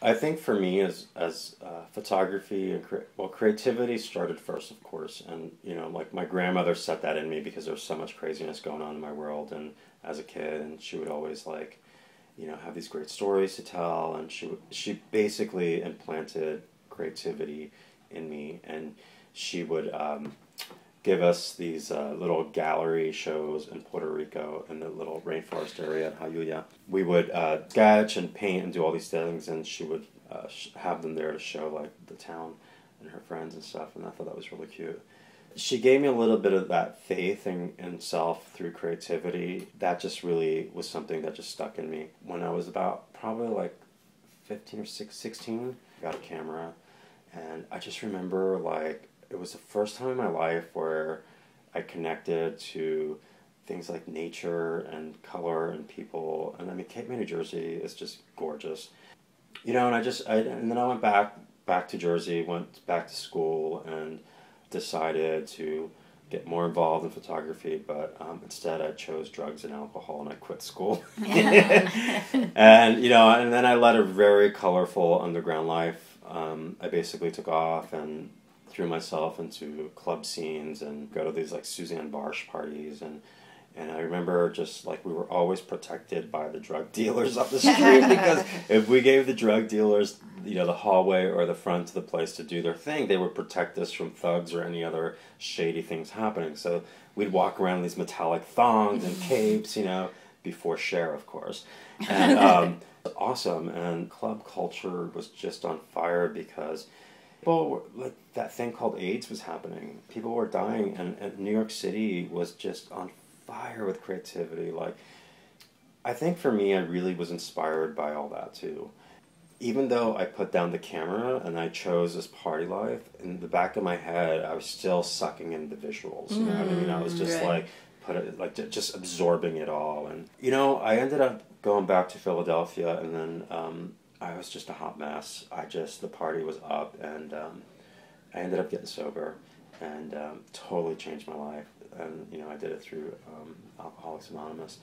I think for me, as photography and creativity started first, of course, and like my grandmother set that in me because there was so much craziness going on in my world, and as a kid, and she would always like, have these great stories to tell, and she basically implanted creativity in me, and she would give us these little gallery shows in Puerto Rico in the little rainforest area at Jayuya. We would sketch and paint and do all these things, and she would have them there to show like the town and her friends and stuff, and I thought that was really cute. She gave me a little bit of that faith in self through creativity. That just really was something that just stuck in me. When I was about probably like 15 or 16, I got a camera, and I just remember like it was the first time in my life where I connected to things like nature and color and people. And I mean, Cape May, New Jersey is just gorgeous. And and then I went back to Jersey, went back to school, and decided to get more involved in photography, but instead I chose drugs and alcohol, and I quit school. And and then I led a very colorful underground life. I basically took off and threw myself into club scenes and go to these like Suzanne Barsh parties, and I remember just like we were always protected by the drug dealers up the street, because if we gave the drug dealers the hallway or the front of the place to do their thing, they would protect us from thugs or any other shady things happening. So we'd walk around in these metallic thongs and capes, before Cher, of course. And awesome. And club culture was just on fire because like that thing called AIDS was happening. People were dying, and New York City was just on fire with creativity. Like, I think for me, I really was inspired by all that too. Even though I put down the camera and I chose this party life, in the back of my head, I was still sucking in the visuals. You know what I mean? I was just just absorbing it all. And I ended up going back to Philadelphia, and then I was just a hot mess. The party was up, and I ended up getting sober, and totally changed my life. And I did it through Alcoholics Anonymous.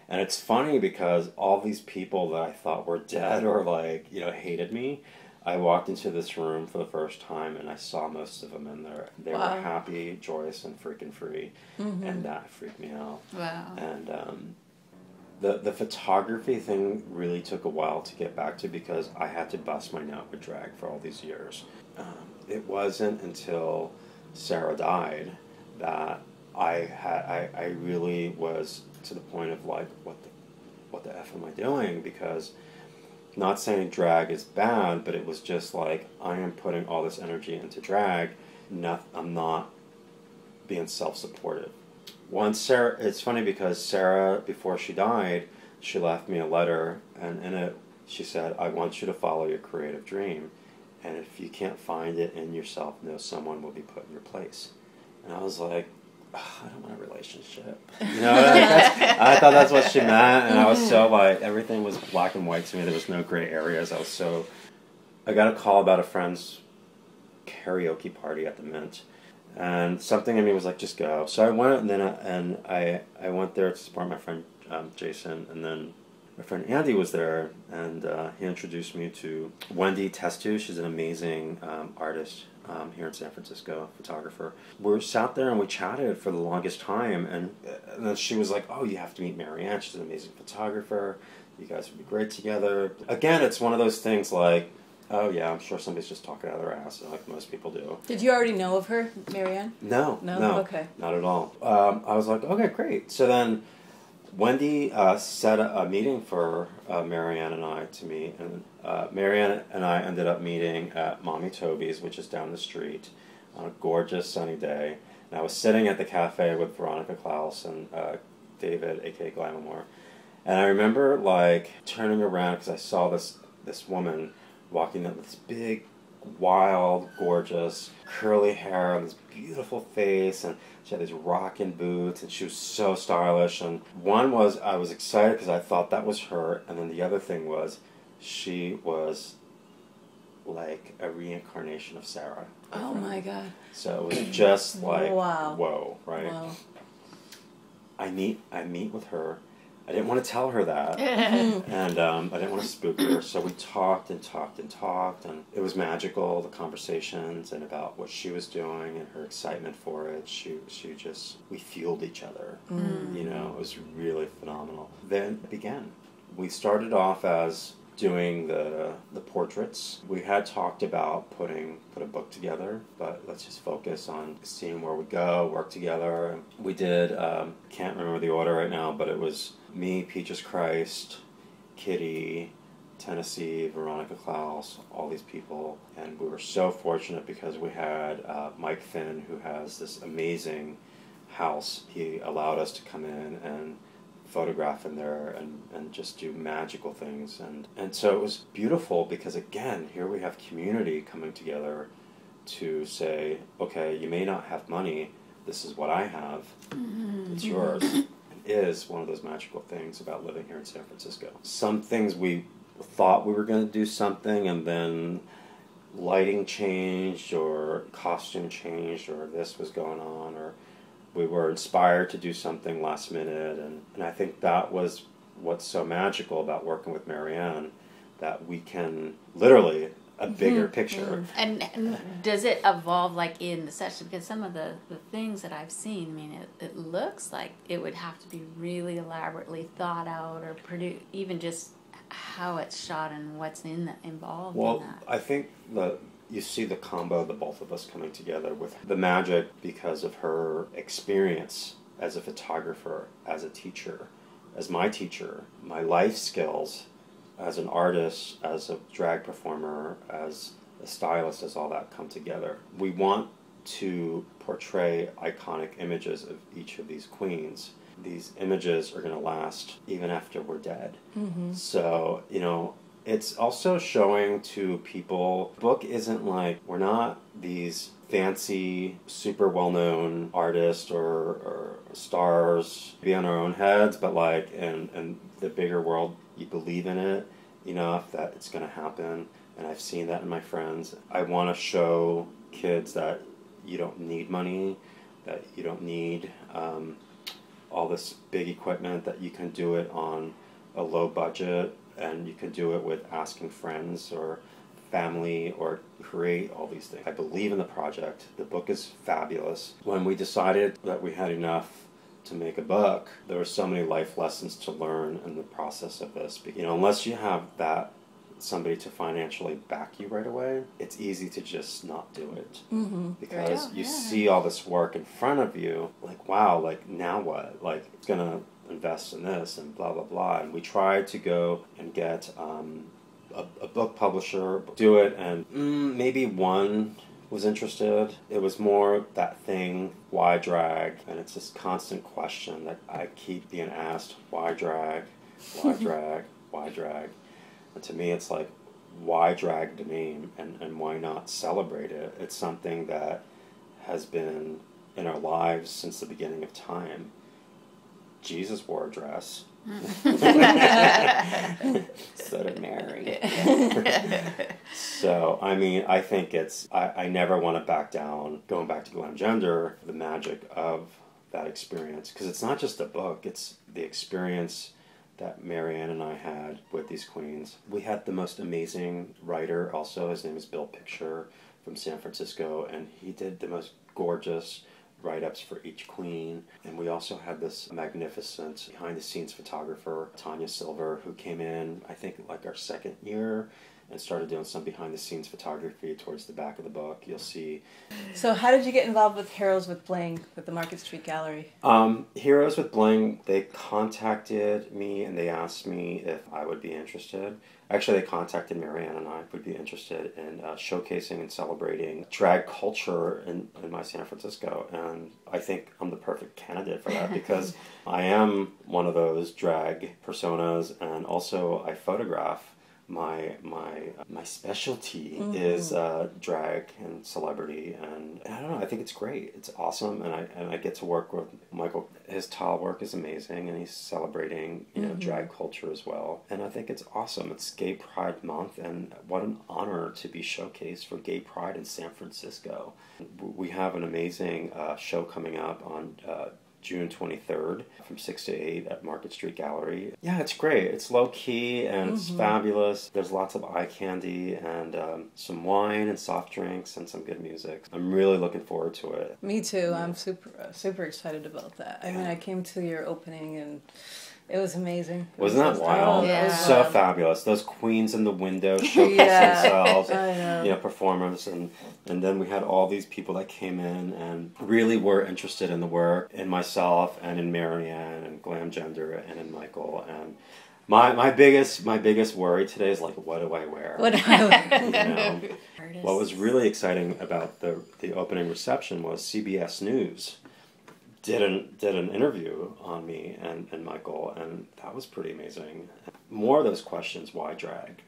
And it's funny because all these people that I thought were dead or like, hated me, I walked into this room for the first time and I saw most of them in there. They were happy, joyous, and freaking free. Mm-hmm. And that freaked me out. Wow. And the photography thing really took a while to get back to, because I had to bust my nut with drag for all these years. It wasn't until Sarah died that I really was to the point of like, what the F am I doing? Because, not saying drag is bad, but it was just like, I am putting all this energy into drag, I'm not being self-supportive. It's funny because Sarah, before she died, she left me a letter, and in it she said, I want you to follow your creative dream, and if you can't find it in yourself, know someone will be put in your place. And I was like, I don't want a relationship. I thought that's what she meant, and I was so like, everything was black and white to me. There was no gray areas. I got a call about a friend's karaoke party at the Mint, and something in me was like, just go. So I went, and then I went there to support my friend Jason, and then my friend Andy was there, and he introduced me to Wendy Testu. She's an amazing artist here in San Francisco, photographer. We sat there and we chatted for the longest time, and then she was like, oh, you have to meet Marianne. She's an amazing photographer. You guys would be great together. Again, it's one of those things like, oh yeah, I'm sure somebody's just talking out of their ass, like most people do. Did you already know of her, Marianne? No. Okay. Not at all. I was like, okay, great. So then Wendy set a meeting for Marianne and I to meet, and Marianne and I ended up meeting at Mommy Toby's, which is down the street, on a gorgeous sunny day. And I was sitting at the cafe with Veronica Klaus and David, aka Glamamore, and I remember like turning around because I saw this woman walking up with this big, wild, gorgeous, curly hair and this beautiful face, and she had these rockin' boots, and she was so stylish. And one was, I was excited because I thought that was her, and then the other thing was, she was like a reincarnation of Sarah. Oh my God. So it was just like, wow. Whoa, right? Wow. I meet with her. I didn't want to tell her that, and I didn't want to spook her. So we talked and talked and talked, and it was magical. The conversations and about what she was doing and her excitement for it. We fueled each other. You know, it was really phenomenal. Then it began. We started off as doing the portraits. We had talked about put a book together, but let's just focus on seeing where we go, work together. We did, can't remember the order right now, but it was me, Peaches Christ, Kitty, Tennessee, Veronica Klaus, all these people. And we were so fortunate because we had Mike Finn, who has this amazing house. He allowed us to come in and photograph in there and just do magical things. And so it was beautiful because, again, here we have community coming together to say, okay, you may not have money, this is what I have, it's yours. It is one of those magical things about living here in San Francisco. Some things we thought we were going to do something, and then lighting changed or costume changed or this was going on, or we were inspired to do something last minute, and I think that was what's so magical about working with Marianne, that we can literally a bigger picture. And does it evolve like in the session? Because some of the things that I've seen, I mean, it looks like it would have to be really elaborately thought out or produced, even just how it's shot and what's involved in that. Well, I think you see the combo of the both of us coming together with the magic because of her experience as a photographer, as a teacher, as my teacher, my life skills as an artist, as a drag performer, as a stylist, as all that come together. We want to portray iconic images of each of these queens. These images are going to last even after we're dead. So, you know, it's also showing to people, book isn't like, we're not these fancy, super well-known artists or stars be on our own heads, but like in the bigger world, you believe in it enough that it's going to happen. And I've seen that in my friends. I want to show kids that you don't need money, that you don't need all this big equipment, that you can do it on a low budget, and you can do it with asking friends or family or create all these things. I believe in the project. The book is fabulous. When we decided that we had enough to make a book, there were so many life lessons to learn in the process of this. You know, unless you have that somebody to financially back you right away, it's easy to just not do it. Because you see all this work in front of you, like, wow, like, now what? Like, it's gonna invest in this and blah, blah, blah. And we tried to go and get a book publisher, do it, and maybe one was interested. It was more that thing, why drag? And it's this constant question that I keep being asked, why drag? Why drag? Why drag? And to me, it's like, why drag the name and why not celebrate it? It's something that has been in our lives since the beginning of time. Jesus wore a dress. So did Mary. So, I mean, I think I never want to back down, going back to Glam Gender, the magic of that experience. Because it's not just a book, it's the experience that Marianne and I had with these queens. We had the most amazing writer also. His name is Bill Picture from San Francisco, and he did the most gorgeous write-ups for each queen. And we also had this magnificent behind-the-scenes photographer, Tanya Silver, who came in, I think, like our second year, and started doing some behind-the-scenes photography towards the back of the book. You'll see. So how did you get involved with Heroes with Bling with the Market Street Gallery? Heroes with Bling, they contacted me and they asked me if I would be interested. Actually, they contacted Marianne and I would be interested in showcasing and celebrating drag culture in my San Francisco. And I think I'm the perfect candidate for that because I am one of those drag personas, and also I photograph. My specialty is drag and celebrity, and I don't know, I think it's great. It's awesome, and I get to work with Michael. His tile work is amazing, and he's celebrating drag culture as well. And I think it's awesome. It's Gay Pride Month, and what an honor to be showcased for Gay Pride in San Francisco. We have an amazing show coming up on June 23rd from 6 to 8 at Market Street Gallery. Yeah, it's great. It's low-key and it's fabulous. There's lots of eye candy and some wine and soft drinks and some good music. I'm really looking forward to it. Me too. I'm super excited about that. I mean, I came to your opening and it was amazing. Wasn't that wild? Yeah. So fabulous. Those queens in the window showcasing themselves, I know. performers, and then we had all these people that came in and really were interested in the work, in myself and in Marianne and Glam Gender and in Michael. And my biggest worry today is like, what do I wear? What I You know? What was really exciting about the opening reception was CBS News did an interview on me and Michael, and that was pretty amazing. More of those questions, why drag?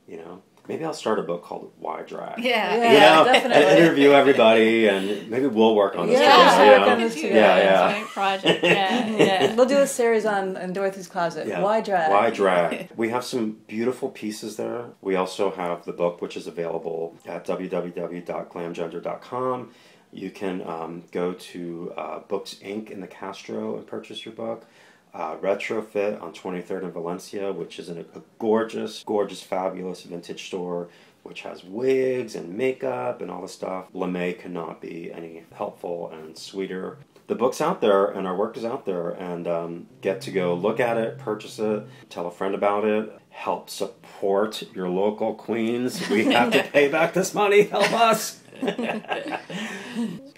You know, maybe I'll start a book called Why Drag. Yeah, You know, definitely. and interview everybody, and maybe we'll work on this Yeah, together. we'll You work know? on this together. Yeah. Joint project. Yeah. We'll do a series on Dorothy's Closet. Yeah. Why drag? Why drag? We have some beautiful pieces there. We also have the book, which is available at www.glamgender.com. You can go to Books Inc. in the Castro and purchase your book. Retrofit on 23rd in Valencia, which is a gorgeous, fabulous vintage store, which has wigs and makeup and all this stuff. LeMay cannot be any helpful and sweeter. The book's out there and our work is out there, and get to go look at it, purchase it, tell a friend about it, help support your local queens. We have to pay back this money. Help us.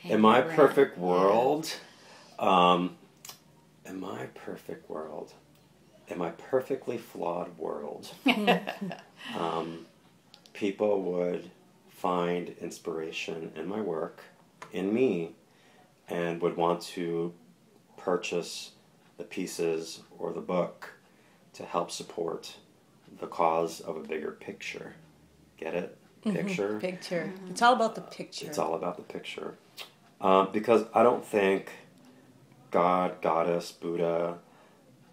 In my perfect world, in my perfectly flawed world, people would find inspiration in my work, in me, and would want to purchase the pieces or the book to help support the cause of a bigger picture. Get it? Picture? Picture. It's all about the picture. It's all about the picture. Because I don't think God, Goddess, Buddha,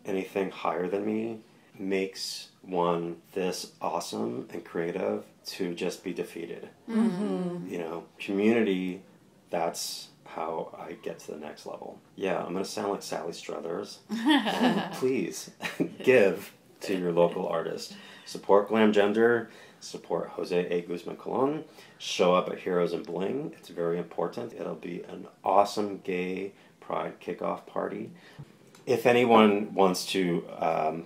anything higher than me makes one this awesome and creative to just be defeated. You know, community, that's how I get to the next level. Yeah, I'm going to sound like Sally Struthers. And please give to your local artist. Support Glam Gender. Support Jose A Guzman Colon. Show up at Heroes in Bling. It's very important. It'll be an awesome gay pride kickoff party. If anyone wants to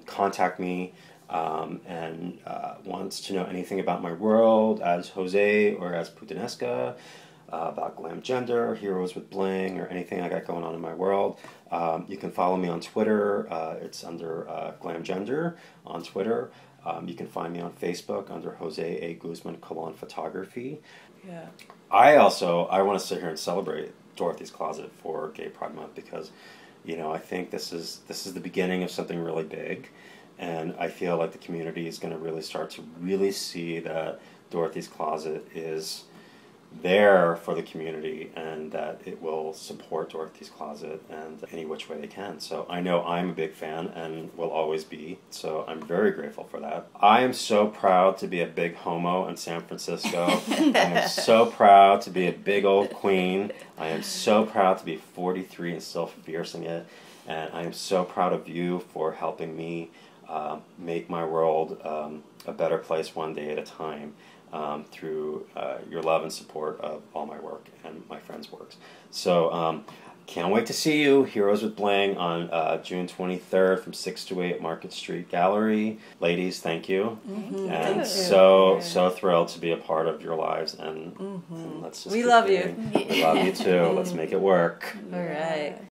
contact me and wants to know anything about my world as Jose or as Putanesca, about Glam Gender, Heroes with Bling, or anything I got going on in my world, you can follow me on Twitter. It's under Glam Gender on Twitter. You can find me on Facebook under Jose A Guzman Colon Photography. Yeah. I want to sit here and celebrate Dorothys Closet for Gay Pride Month because, you know, I think this is the beginning of something really big, and I feel like the community is going to really start to really see that Dorothys Closet is there for the community and that it will support Dorothys Closet and any which way they can. So I know I'm a big fan and will always be, so I'm very grateful for that. I am so proud to be a big homo in San Francisco. I am so proud to be a big old queen. I am so proud to be 43 and still fiercing it, and I am so proud of you for helping me make my world a better place one day at a time. Through your love and support of all my work and my friends' works. So can't wait to see you, Heroes with Bling, on June 23rd from 6 to 8 at Market Street Gallery. Ladies, thank you. And Thank you. so thrilled to be a part of your lives. And let's just We keep love being- you. We love you too. Let's make it work. All right.